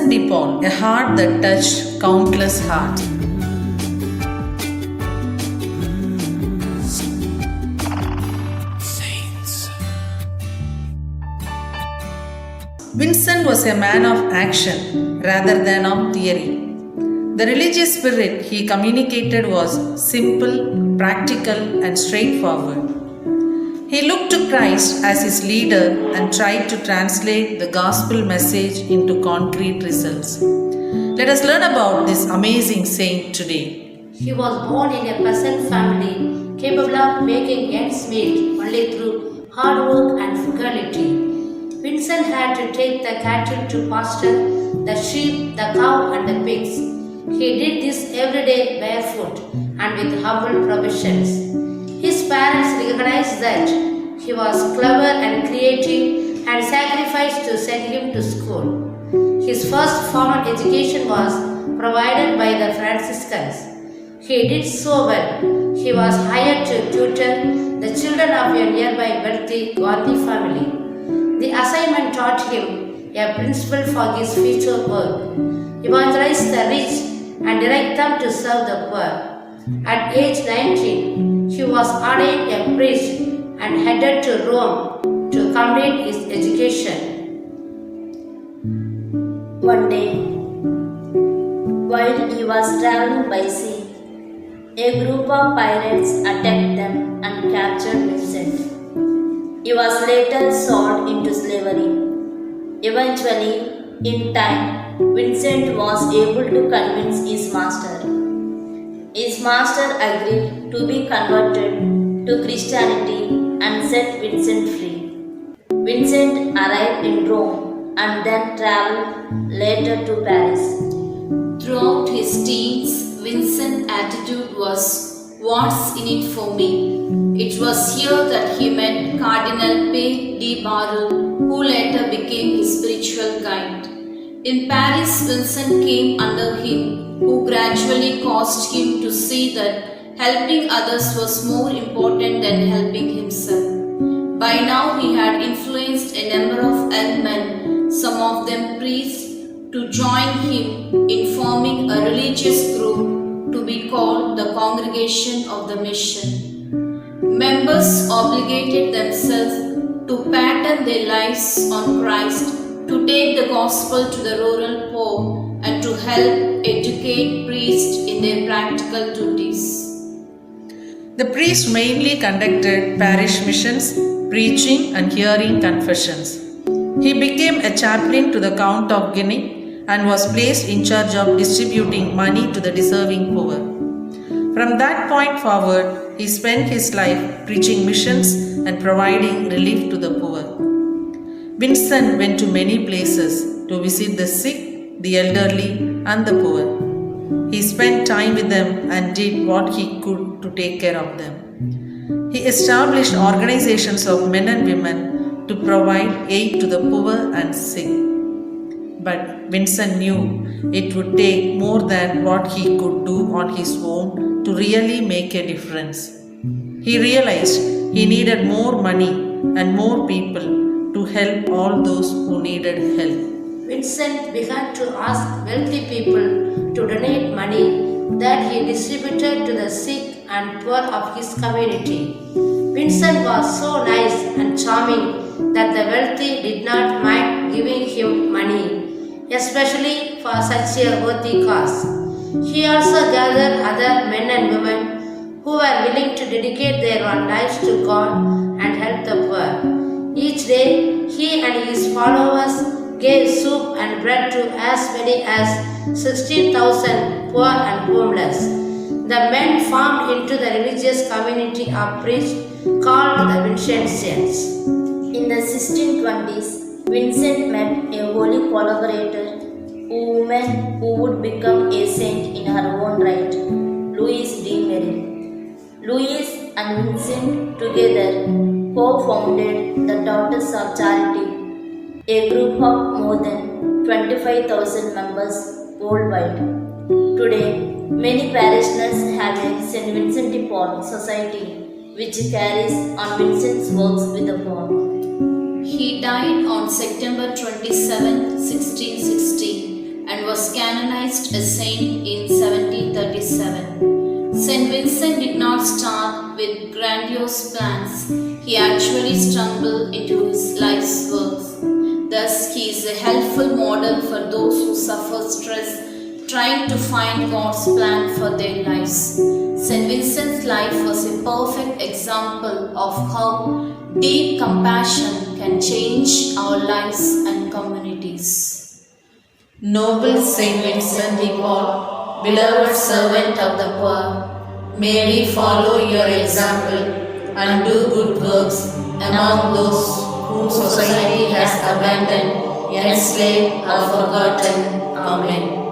Vincent de Paul, a heart that touched countless hearts. Vincent was a man of action rather than of theory. The religious spirit he communicated was simple, practical, and straightforward. He looked to Christ as his leader and tried to translate the gospel message into concrete results. Let us learn about this amazing saint today. He was born in a peasant family capable of making ends meet only through hard work and frugality. Vincent had to take the cattle to pasture, the sheep, the cow, and the pigs. He did this every day barefoot and with humble provisions. His parents recognized that he was clever and creative and sacrificed to send him to school. His first formal education was provided by the Franciscans. He did so well. He was hired to tutor the children of a nearby wealthy Gandhi family. The assignment taught him a principle for his future work: evangelize the rich and direct them to serve the poor. At age 19, he was ordained a priest and headed to Rome to complete his education. One day, while he was traveling by sea, a group of pirates attacked them and captured Vincent. He was later sold into slavery. Eventually, in time, Vincent was able to convince his master. His master agreed to be converted to Christianity and set Vincent free. Vincent arrived in Rome and then traveled later to Paris. Throughout his teens, Vincent's attitude was, "What's in it for me?" It was here that he met Cardinal Pay de Barrel, who later became his spiritual guide. In Paris, Vincent came under him, who gradually caused him to see that helping others was more important than helping himself. By now, he had influenced a number of young men, some of them priests, to join him in forming a religious group to be called the Congregation of the Mission. Members obligated themselves to pattern their lives on Christ, to take the gospel to the rural poor, and to help educate priests in their practical duties. The priest mainly conducted parish missions, preaching and hearing confessions. He became a chaplain to the Count of Guinea and was placed in charge of distributing money to the deserving poor. From that point forward, he spent his life preaching missions and providing relief to the poor. Vincent went to many places to visit the sick, the elderly, and the poor. He spent time with them and did what he could to take care of them. He established organizations of men and women to provide aid to the poor and sick. But Vincent knew it would take more than what he could do on his own to really make a difference. He realized he needed more money and more people to help all those who needed help. Vincent began to ask wealthy people to donate money that he distributed to the sick and poor of his community. Vincent was so nice and charming that the wealthy did not mind giving him money, especially for such a worthy cause. He also gathered other men and women who were willing to dedicate their own lives to God and help the poor. Each day, he and his followers gave soup and bread to as many as 16,000 poor and homeless. The men formed into the religious community of priests called the Vincentians. In the 1620s, Vincent met a holy collaborator, a woman who would become a saint in her own right, Louise de Merrill. Louise and Vincent together co-founded the Daughters of Charity, a group of more than 25,000 members worldwide. Today, many parishioners have a St. Vincent de Paul Society, which carries on Vincent's works with the poor. He died on September 27, 1660, canonized a saint in 1737. Saint Vincent did not start with grandiose plans. He actually stumbled into his life's work. Thus, he is a helpful model for those who suffer stress trying to find God's plan for their lives. Saint Vincent's life was a perfect example of how deep compassion can change our lives and communities. Noble Saint Vincent de Paul, beloved servant of the poor, may we follow your example and do good works among those whom society has abandoned, enslaved, or forgotten. Amen.